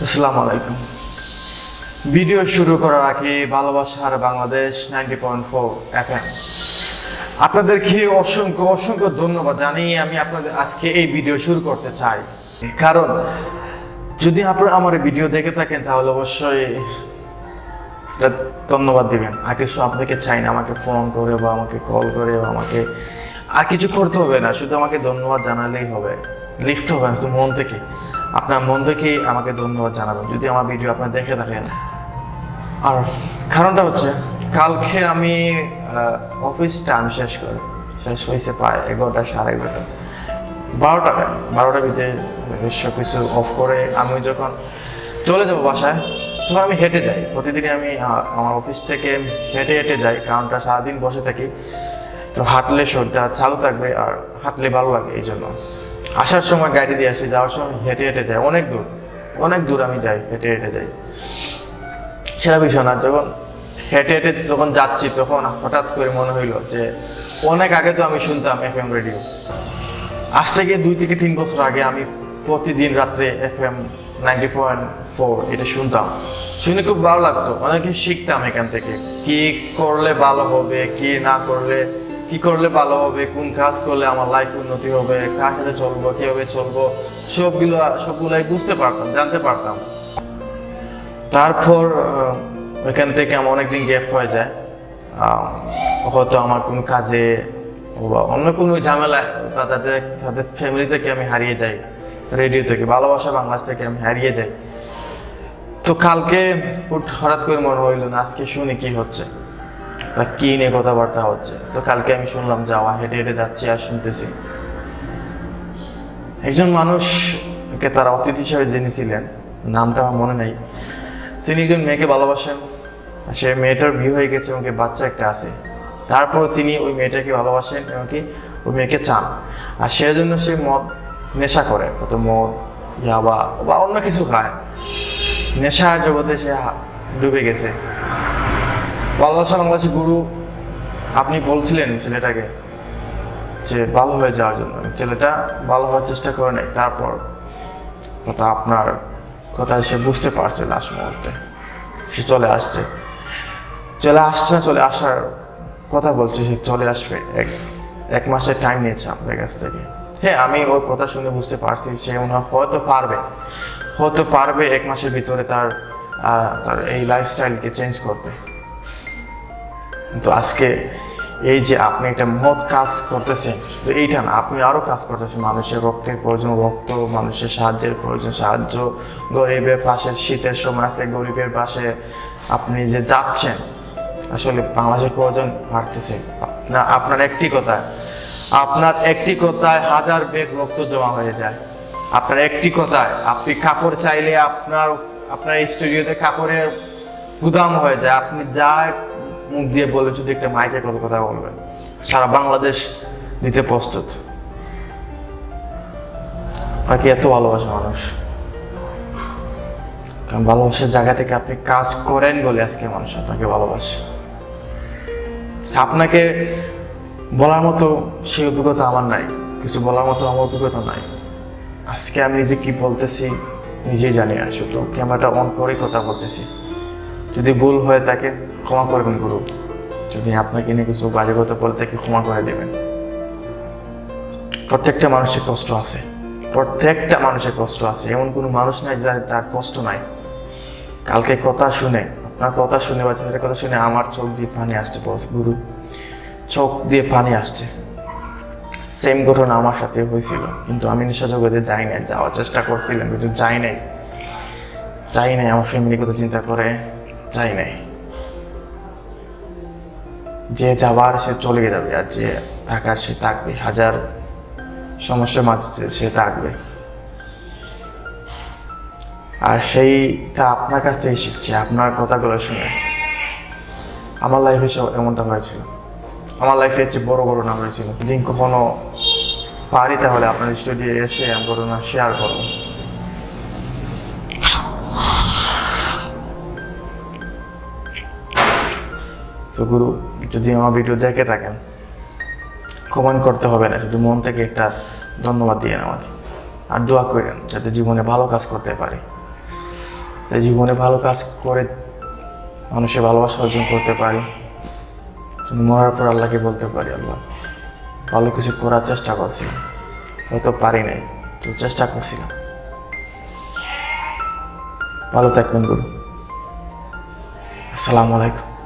আসসালামু আলাইকুম। ভিডিও শুরু করার আগে ভালোবাসার বাংলাদেশ 90.4 FM আপনাদেরকে অসংখ্য অসংখ্য ধন্যবাদ জানিয়ে আমি আপনাদের আজকে এই ভিডিও শুরু করতে চাই। কারণ যদি আপনারা আমার ভিডিও দেখে থাকেন তাহলে অবশ্যই ধন্যবাদ দিবেন। আর কিছু আপনাকে চাই না, আমাকে ফোন করে বা আমাকে কল করে বা আমাকে আর কিছু করতে হবে না, শুধু আমাকে ধন্যবাদ জানালেই হবে, লিখতে হবে না, তো মন থেকে আপনার মন থেকেই আমাকে ধন্যবাদ জানাবেন যদি আমার ভিডিও আপনার দেখে থাকেন। আর কারণটা হচ্ছে কালকে আমি অফিসটা আমি শেষ হয়েছে প্রায় 11টা সাড়ে 11টা 12টার ভিতরে সব কিছু অফ করে আমি যখন চলে যাবো বাসায় তখন আমি হেঁটে যাই। প্রতিদিনই আমি আমার অফিস থেকে হেঁটে হেঁটে যাই, কারণটা সারাদিন বসে থাকি, তো হাঁটলে শরীরটা চালু থাকবে আর হাঁটলে ভালো লাগে। এই জন্য আসার সময় গাড়ি দিয়ে আসি, যাওয়ার সময় হেঁটে হেঁটে যাই, অনেক দূর আমি যাই, হেঁটে হেঁটে যাই। সেটা বিষয় না, যখন হেঁটে হেঁটে যখন যাচ্ছি তখন হঠাৎ করে মনে হইলো যে অনেক আগে তো আমি শুনতাম FM রেডিও। আজ থেকে 2 থেকে 3 বছর আগে আমি প্রতিদিন রাত্রে FM 90.4 এটা শুনতাম, শুনে খুব ভালো লাগতো, অনেক কিছু শিখতাম এখান থেকে, কি করলে ভালো হবে, কি না করলে কি করলে ভালো হবে, কোন কাজ করলে আমার লাইফ উন্নতি হবে, কার সাথে চলবো, কিভাবে চলবো, সবগুলাই বুঝতে পারতাম, জানতে পারতাম। তারপর ওইখান থেকে আমার অনেকদিন গ্যাপ হয়ে যায়, হয়তো আমার কোনো কাজে বা অন্য কোনো ঝামেলায় তাদের ফ্যামিলি থেকে আমি হারিয়ে যাই, রেডিও থেকে ভালোবাসা বাংলাদেশ থেকে আমি হারিয়ে যাই। তো কালকে হঠাৎ করে মনে হইলো না আজকে শুনি কি হচ্ছে, তা কি নিয়ে কথাবার্তা হচ্ছে। তো কালকে আমি শুনলাম, যাওয়া হেঁটে হেঁটে যাচ্ছি আর শুনতেছি একজন মানুষকে তারা অতিথি হিসেবে জেনেছিলেন, নামটা আমার মনে নেই। তিনি একজন মেয়েকে ভালোবাসেন, সে মেয়েটার বিয়ে হয়ে গেছে এবং বাচ্চা একটা আছে। তারপর তিনি ওই মেয়েটাকে ভালোবাসেন এবং কি ওই মেয়েকে চান, আর সেজন্য সে মদ নেশা করে, কত মদ ইয়াবা বা অন্য কিছু খায়, নেশার জগতে সে ডুবে গেছে। ভালোবাসা বাংলাদেশের গুরু আপনি বলছিলেন ছেলেটাকে যে ভালো হয়ে যাওয়ার জন্য, ছেলেটা ভালো হওয়ার চেষ্টা করে নাই। তারপর কথা আপনার কথা সে বুঝতে পারছে, লাস্ট মুহূর্তে সে চলে আসছে না, চলে আসার কথা বলছে, সে চলে আসবে, এক মাসের টাইম নিয়েছে আপনার কাছ থেকে। হ্যাঁ, আমি ওর কথা শুনে বুঝতে পারছি সে হয়তো পারবে 1 মাসের ভিতরে তার এই লাইফস্টাইলকে চেঞ্জ করতে। কিন্তু আজকে এই যে আপনি একটা মহৎ কাজ করতেছেন, তো এইটা না, আপনি আরও কাজ করতেছেন, মানুষের রক্তের প্রয়োজন, মানুষের সাহায্যের প্রয়োজন, সাহায্য, গরিবের পাশে, শীতের সময় আজকে গরিবের পাশে আপনি যে যাচ্ছেন, আসলে বাংলাদেশের প্রয়োজন বাড়তেছে। আপনার একটি কথায় 1000 ব্যাগ রক্ত জমা হয়ে যায়। আপনার একটি কথায় আপনি কাপড় চাইলে আপনার স্টুডিওতে কাপড়ের গুদাম হয়ে যায়। আপনি যা মুখ দিয়ে বলে শুধু একটা মাইকে কথা বলবেন, সারা বাংলাদেশ দিতে প্রস্তুত। আপনাকে এত ভালোবাসে মানুষ, কারণ ভালোবাসার জায়গা থেকে আপনি কাজ করেন বলে আজকে মানুষ আপনাকে ভালোবাসে। আপনাকে বলার মতো সেই অভিজ্ঞতা আমার নাই, কিছু বলার মতো আমার অভিজ্ঞতা নাই। আজকে আমি নিজে কি বলতেছি নিজেই জানি না, শুধু ক্যামেরাটা অন করেই কথা বলতেছি। যদি ভুল হয়ে থাকে ক্ষমা করবেন গুরু, যদি আপনাকে নিয়ে কিছু বাজে কথা বলে থাকে ক্ষমা করে দেবেন। প্রত্যেকটা মানুষের কষ্ট আছে, এমন কোনো মানুষ নাই যার তার কষ্ট নাই। কালকে আপনার কথা শুনে বা ছেলের কথা শুনে আমার চোখ দিয়ে পানি আসছে, গুরু, চোখ দিয়ে পানি আসছে। সেম ঘটনা আমার সাথে হয়েছিল, কিন্তু আমি নেশা জগতে যাই নাই, যাওয়ার চেষ্টা করছিলাম কিন্তু যাই নাই। আমার ফ্যামিলির কথা চিন্তা করে যাই নাই। যে যাবার সে চলে যাবে, আর যে থাকার সে থাকবে, 1000 সমস্যার মাঝে সে থাকবে। আর সেইটা আপনার কাছ থেকে শিখছি, আপনার কথাগুলো শুনে। আমার লাইফে এমনটা হয়েছিল, আমার লাইফে হচ্ছে বড় ঘটনা হয়েছিল। যদি কখনো পারি তাহলে আপনার স্টুডিও এসে ঘটনা শেয়ার করব। তো গুরু, যদি আমার ভিডিও দেখে থাকেন কমেন্ট করতে হবে না, শুধু মন থেকে একটা ধন্যবাদ দিয়ে আমাকে, আর দোয়া করেন যাতে জীবনে ভালো কাজ করতে পারি। যে জীবনে ভালো কাজ করে মানুষের ভালোবাসা অর্জন করতে পারি, মরার পর আল্লাহকে বলতে পারি আল্লাহ ভালো কিছু করার চেষ্টা করছিলাম, হয়তো পারি নাই, তো চেষ্টা করছিলাম। ভালো থাকবেন গুরু। আসসালামু আলাইকুম।